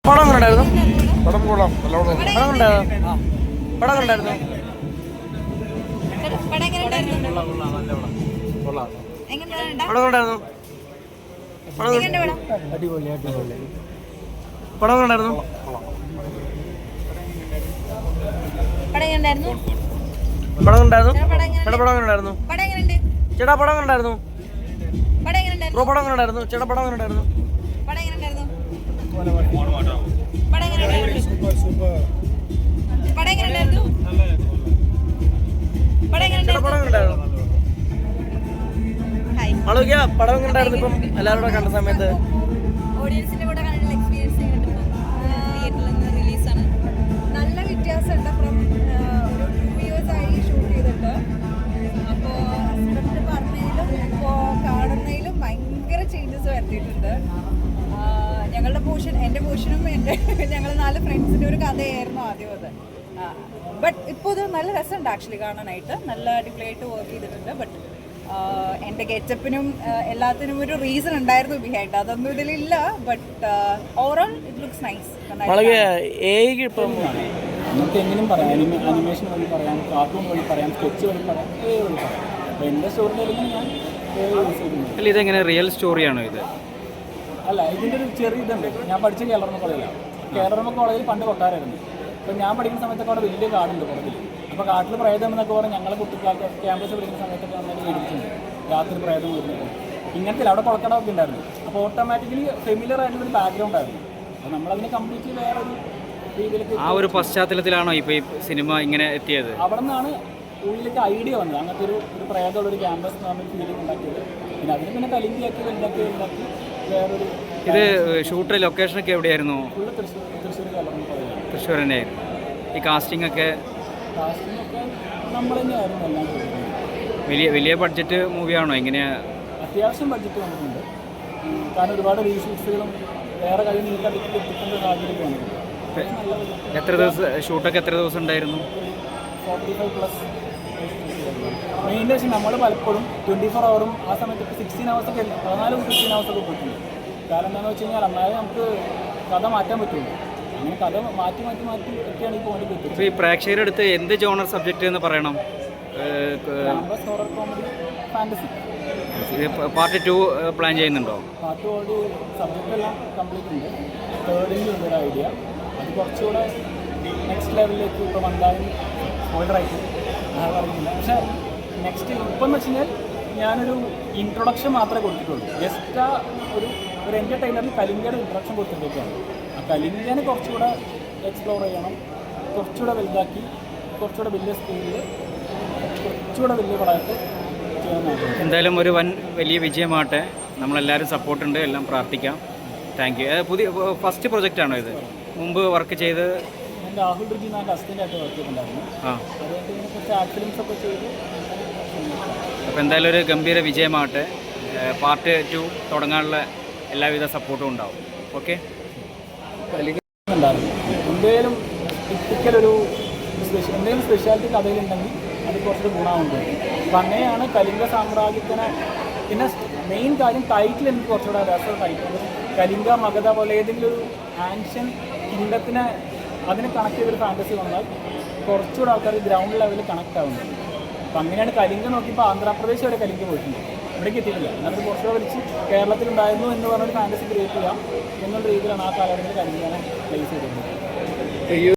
പടം കണ്ടായിരുന്നു. പടം കൊള്ളാം, നല്ലോണം. പടം കണ്ടായിരുന്നു. പടം കണ്ടായിരുന്നു. പടം കണ്ടായിരുന്നു. അടിപൊളി അടിപൊളി. പടം കണ്ടായിരുന്നു. പടം കണ്ടായിരുന്നു. പടം കണ്ടായിരുന്നു. പടം കണ്ടായിരുന്നു. ചേട്ടാ പടം കണ്ടായിരുന്നു. ബ്രോ പടം കണ്ടായിരുന്നു. ചേട്ടാ പടം കണ്ടായിരുന്നു. ആളുക പടം കണ്ടായിരുന്നു. ഇപ്പം എല്ലാവരും കണ്ട സമയത്ത് ഓഡിയൻസിന്റെ കൂടെ കണ്ടുള്ള എക്സ്പീരിയൻസ് തിയേറ്ററിൽ നിന്ന് റിലീസാണ്. നല്ല വ്യത്യാസമുണ്ട്. ഫ്രം ഒരു 2 years ആയി ഷൂട്ട് ചെയ്തിട്ട്. അപ്പോൾ സ്ക്രിപ്റ്റ് പറഞ്ഞതിലും ഇപ്പോൾ കാണുന്നതിലും ഭയങ്കര ചേഞ്ചസ് വരുത്തിയിട്ടുണ്ട്. ഞങ്ങളുടെ പോർഷൻ, എൻ്റെ പോർഷനും ഞങ്ങൾ 4 ഫ്രണ്ട്സിൻ്റെ ഒരു കഥയായിരുന്നു ആദ്യം അത്. ബട്ട് ഇപ്പോൾ ഇത് നല്ല രസമുണ്ട് ആക്ച്വലി കാണാനായിട്ട്. നല്ല അടിപൊളിയായിട്ട് വർക്ക് ചെയ്തിട്ടുണ്ട്. ബട്ട് എൻ്റെ ഗെറ്റപ്പിനും എല്ലാത്തിനും ഒരു റീസൺ ഉണ്ടായിരുന്നു ബിഹൈൻഡ്. അതൊന്നും ഇതിലില്ല. But overall it looks nice. നമുക്ക് എങ്ങനെയും പറയാം. അനിമേഷൻ വഴി പറയാം, കാർട്ടൂൺ വഴി പറയാം, സ്കെച്ച് വഴി പറയാം, വഴി പറയാം. അപ്പോൾ എൻ്റെ സ്റ്റോറിയിൽ ഞാൻ യൂസ് ചെയ്യുന്നത്. ഇതെങ്ങനെ റിയൽ സ്റ്റോറിയാണോ ഇത്? അല്ല, ഇതിൻ്റെ ഒരു ചെറിയ ഇതുണ്ട്. ഞാൻ പഠിച്ച കേരള കോളേജിലാണ്. കേരള കോളേജിൽ പണ്ട് കൊട്ടാരമായിരുന്നു. അപ്പോൾ ഞാൻ പഠിക്കുന്ന സമയത്തൊക്കെ അവിടെ വലിയ കാടുണ്ട് പുറകിൽ. അപ്പോൾ കാട്ടിൽ പ്രേതം എന്നൊക്കെ പറഞ്ഞാൽ ഞങ്ങളെ കുട്ടിക്കാർക്ക് ക്യാമ്പസ് പഠിക്കുന്ന സമയത്തൊക്കെ നന്നായിട്ട് മേടിച്ചിട്ടുണ്ട്. രാത്രി പ്രേതം വരുന്നത് ഇങ്ങനത്തെ അവിടെ കുളക്കടമൊക്കെ ഉണ്ടായിരുന്നു. അപ്പോൾ ഓട്ടോമാറ്റിക്കലി ഫെമിലിയർ ആയിട്ടുള്ളൊരു ബാക്ക്ഗ്രൗണ്ട് ആയിരുന്നു. അപ്പോൾ നമ്മളതിനെ കംപ്ലീറ്റ്ലി വേറൊരു രീതിയിലേക്ക് ആ ഒരു പശ്ചാത്തലത്തിലാണോ ഇപ്പോൾ ഈ സിനിമ ഇങ്ങനെ എത്തിയത്? അവിടെ നിന്നാണ് ഉള്ളിലേക്ക് ഐഡിയ വന്നത്. അങ്ങനത്തെ ഒരു പ്രേതമുള്ളൊരു ക്യാമ്പസ് എന്ന് പറഞ്ഞൊരു ഫീലിംഗ് ഉണ്ടാക്കിയത്. പിന്നെ അതിന് പിന്നെ കലിങ്കിയാക്കി ഉണ്ടാക്കി വേറൊരു. ഇത് ഷൂട്ട് ലൊക്കേഷനൊക്കെ എവിടെയായിരുന്നു? ഫുള്ള് തൃശ്ശൂർ കലർന്ന് തൃശ്ശൂർ തന്നെയായിരുന്നു. ഈ കാസ്റ്റിംഗ് ഒക്കെ നമ്മൾ തന്നെയായിരുന്നു എല്ലാം ചെയ്തത്. വലിയ ബഡ്ജറ്റ് മൂവിയാണോ? എങ്ങനെയാ? അത്യാവശ്യം ബഡ്ജറ്റ് വന്നിട്ടുണ്ട്. കാരണം ഒരുപാട് റീഷൂട്ട്സുകളും വേറെ കാര്യം നീക്കടിക്ക് എത്തിക്കേണ്ട സാഹചര്യം വന്നിട്ടുണ്ട്. എത്ര ദിവസം ഷൂട്ടൊക്കെ എത്ര ദിവസം ഉണ്ടായിരുന്നു? 45+ മെയിൻ വെച്ച് നമ്മൾ പലപ്പോഴും 24 hours ആ സമയത്ത് 16 hours ഒക്കെ 14-15 hours ഒക്കെ പോയിട്ടുണ്ട്. കാരണം എന്താണെന്ന് വെച്ച് കഴിഞ്ഞാൽ അന്നാലും നമുക്ക് കഥ മാറ്റാൻ പറ്റുള്ളൂ. അങ്ങനെ കഥ മാറ്റി ഒക്കെയാണ് ഈ പോയിന്റ് കിട്ടുന്നത്. ഈ പ്രേക്ഷകരുടെ അടുത്ത് എന്ത് ജോണർ സബ്ജക്റ്റ് എന്ന് പറയണം? Horror comedy fantasy. Part 2 plan ചെയ്യുന്നുണ്ടോ? പാർട്ട് ഓൾറെഡി സബ്ജക്റ്റ് എല്ലാം കംപ്ലീറ്റ് ഉണ്ട്. തേർഡിൻ്റെ ഉണ്ട് ഒരു ഐഡിയ. അത് കുറച്ചുകൂടെ നെക്സ്റ്റ് ലെവലിലേക്ക് ഇപ്പോൾ വന്നാലും സ്പോയിലറായിട്ട് പറയുന്നില്ല. പക്ഷേ നെക്സ്റ്റ് ഇപ്പം എന്ന് വെച്ച് കഴിഞ്ഞാൽ ഞാനൊരു ഇൻട്രൊഡക്ഷൻ മാത്രമേ കൊടുത്തിട്ടുള്ളൂ. ജസ്റ്റ് ഒരു എൻ്റർടൈനറിൽ കലിംഗയുടെ ഇൻട്രൊഡക്ഷൻ കൊടുത്തിട്ടൊക്കെയാണ്. ആ കലിംഗനെ കുറച്ചുകൂടെ എക്സ്പ്ലോർ ചെയ്യണം, കുറച്ചുകൂടെ വലുതാക്കി, കുറച്ചുകൂടെ വലിയ സ്കെയിലിൽ, കുറച്ചുകൂടെ വലിയ പടമായിട്ട് ചെയ്യാനാണ്. എന്തായാലും ഒരു വലിയ വിജയമാട്ടെ. നമ്മളെല്ലാവരും സപ്പോർട്ടുണ്ട്, എല്ലാം പ്രാർത്ഥിക്കാം. Thank you. പുതിയ ഫസ്റ്റ് പ്രൊജക്റ്റാണോ ഇത്? മുമ്പ് വർക്ക് ചെയ്ത് ഞാൻ രാഹുൽ റിജി നാല് അസിസ്റ്റൻ്റായിട്ട് വർക്ക് ചെയ്തിട്ടുണ്ടായിരുന്നു. അതുകൊണ്ട് ഇതിനെ കുറച്ച് ആക്സിഡൻസ് ഒക്കെ ചെയ്ത്. അപ്പോൾ എന്തായാലും ഒരു ഗംഭീര വിജയമാകട്ടെ. പാർട്ട് 2 തുടങ്ങാനുള്ള എല്ലാവിധ സപ്പോർട്ടും ഉണ്ടാവും. ഓക്കെ. ഉണ്ടായിരുന്നു എന്തെങ്കിലും ടിപ്പിക്കലൊരു എന്തെങ്കിലും സ്പെഷ്യാലിറ്റി കഥയിലുണ്ടെങ്കിൽ അത് കുറച്ചൊരു ഗുണമുണ്ട്. അപ്പം അങ്ങനെയാണ് കലിംഗ സാമ്രാജ്യത്തിനെ. പിന്നെ മെയിൻ കാര്യം ടൈറ്റിൽ എനിക്ക് കുറച്ചുകൂടെ രസം ടൈറ്റിൽ കലിംഗ മഗധ പോലെ ഏതെങ്കിലും ഒരു ആൻഷ്യൻ കിങ്ഡത്തിനെ അതിനെ കണക്ട് ചെയ്തൊരു ഫാൻറ്റസി വന്നാൽ കുറച്ചുകൂടെ ആൾക്കാർ ഗ്രൗണ്ട് ലെവലിൽ കണക്ട് ആവുന്നുണ്ട്. അപ്പം അങ്ങനെയാണ് കലിംഗ നോക്കിയപ്പോൾ ആന്ധ്രാപ്രദേശ് വരെ കലിംഗ പോയിട്ടുണ്ട്. ഇവിടേക്ക് എത്തിയിട്ടില്ല. എന്നിട്ട് കുറച്ചുകൂടെ വലിച്ച് കേരളത്തിലുണ്ടായിരുന്നു എന്ന് പറഞ്ഞൊരു ഫാൻറ്റസി ക്രിയേറ്റ് ചെയ്യാം എന്നുള്ള രീതിയിലാണ് ആ കാലഘട്ടത്തിൽ കലിംഗനെ പ്ലേസ് ചെയ്തിരുന്നത്.